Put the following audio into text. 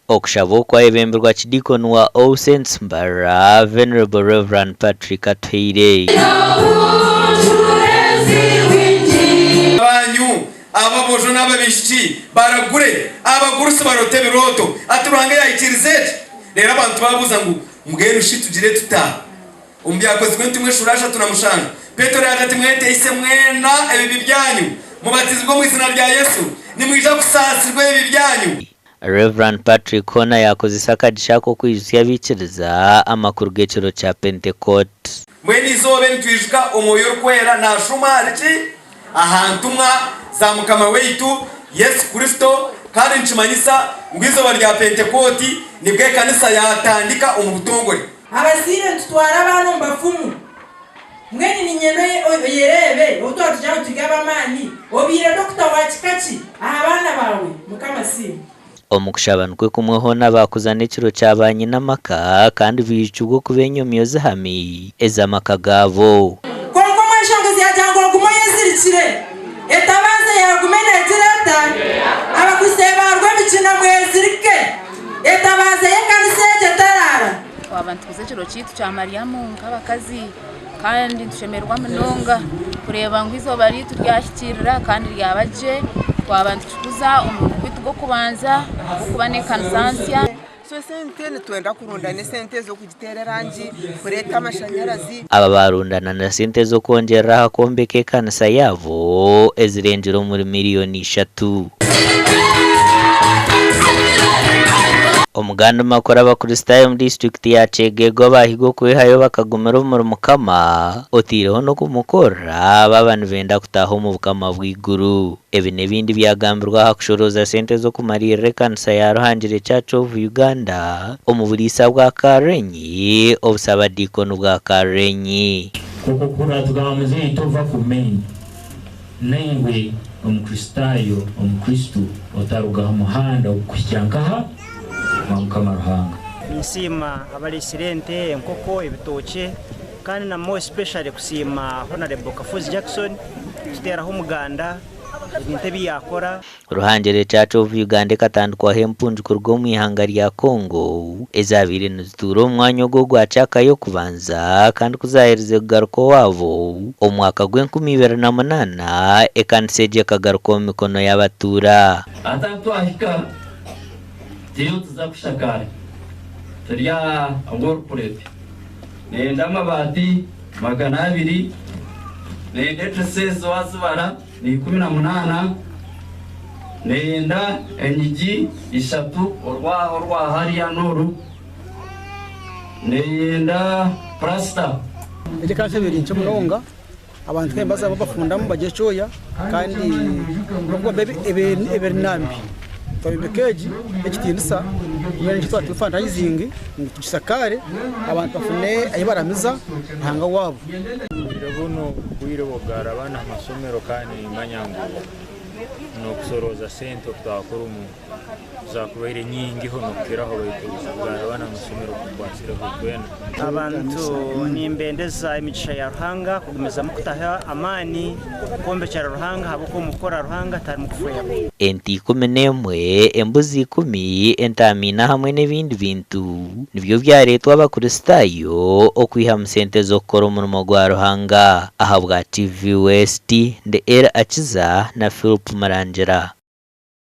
Okushabo kwa ebemberwa kidikoni wa All Saints Mbarara Venerable Reverend Patrick Atweire abanyu ababojo n'ababishiki baragure abagurusi barote biroto aturange yayikirize rero abantu babuza ngo mugere ushitugire tuta umbyako kwenti mwe shurasha tunamushanga Petero yagati mwete ise mwena ebibi byanyu mubatizwa mu izina rya Yesu nimwija kusasirwa ebibi byanyu. Reverend Patrick Kona yakoze isakadisha ko kwijusya bikiriza amakuru g'ekiro cya Pentekoti mwene izobe ntwijika umuyo kwera na shumariki ahantumwa za mukama weitu Yesu Kristo kandi nchimanyisa ngwizo rya Pentekoti nibwe kanisa yatandika umubutongore abasire ntwara abantu mbafumu mwene ninyeno yerebe utotujya tugaba mani obire Dr. Wachikachi abana bawe mukama simu omukushabanukwe kumweho n'abakuzana ekiro cyabanye n'amaka kandi bijugo kubenyomyoze hami ezamaka gabo konko mwashongozi yajyango gumoyezirikire etabaze yagumene tirata abakusebarwe bikina mwezirike etabaze yekanise yetarara abantu kuzekiro kitu cya Mariamu nk'abakazi kandi tushemerwa munonga kureba ngo izo bari turyashyikirira kandi ryabaje kwabantu kuza umukwitu go kubanza kubaneka nsansia so sente nitwenda kurundana sente zo kugitererangi kureta amashanyarazi aba barundana na sente zo kongera hakombeke kanisa yavo ezirengero muri miliyoni 3 omuganda makora abakristayo mu district ya Chegego bahigo kwehayo bakagumira mu mukama otireho no kumukora babanu benda kutaho mu bukama bw'iguru ebi nebindi byagambirwa hakushoroza sente zo kumarira kanisa ya Ruhangire Church of Uganda omubulisa bwa Karenyi obusaba dikono bwa Karenyi koko kuna tugamuze itova kumeni nengwe omukristayo omukristo otaruga muhanda ukujyankaha Ruhanga nsima abali sirente enkoko ebitoke kandi na mo especially kusima Honorable Kafuzi Jackson kiteraho umuganda ibintu biyakora Ruhangire Church of Uganda katandikwa hempunju kurwo mu ihanga rya Kongo ezabire nuzituro umwanya go gwacaka yo kubanza kandi kuzaherize kugaruko wabo omwaka gw'2008 ekanseje kagaruko mikono y'abatura atatu ahika Tiyo tuzakushakara Turiya agorporate Nenda amabati 200 Nenda tresezo wazubara ni 18 Nenda enyigi 3 orwa hariya noru Nenda plasta Ije kansebiri ncho muronga abantu kembaza babafundamo baje coya kandi nubwo ebe nambi Tabibekeji ekitinisa mwene kitwa fundraising ngisakare abantu bafune ayibaramiza hanga wabo Buno bwire bogara abana amasomero kandi manyango no kusoroza sente twakorumu zakubere nyingi hono kiraho bayitugara abana amasomero kubasira kwena abantu nimbendeza imigisha ya Ruhanga kugumeza mukutaha amani kombe cya Ruhanga habuko mukora Ruhanga tari mukufuya enti 11 embuzi 10 entamina hamwe n'ibindi bintu nibyo byaretwa abakristayo okwiha musente zo gukora umurimo gwa Ruhanga ahabwa TV West de era akiza na Philip Marangera.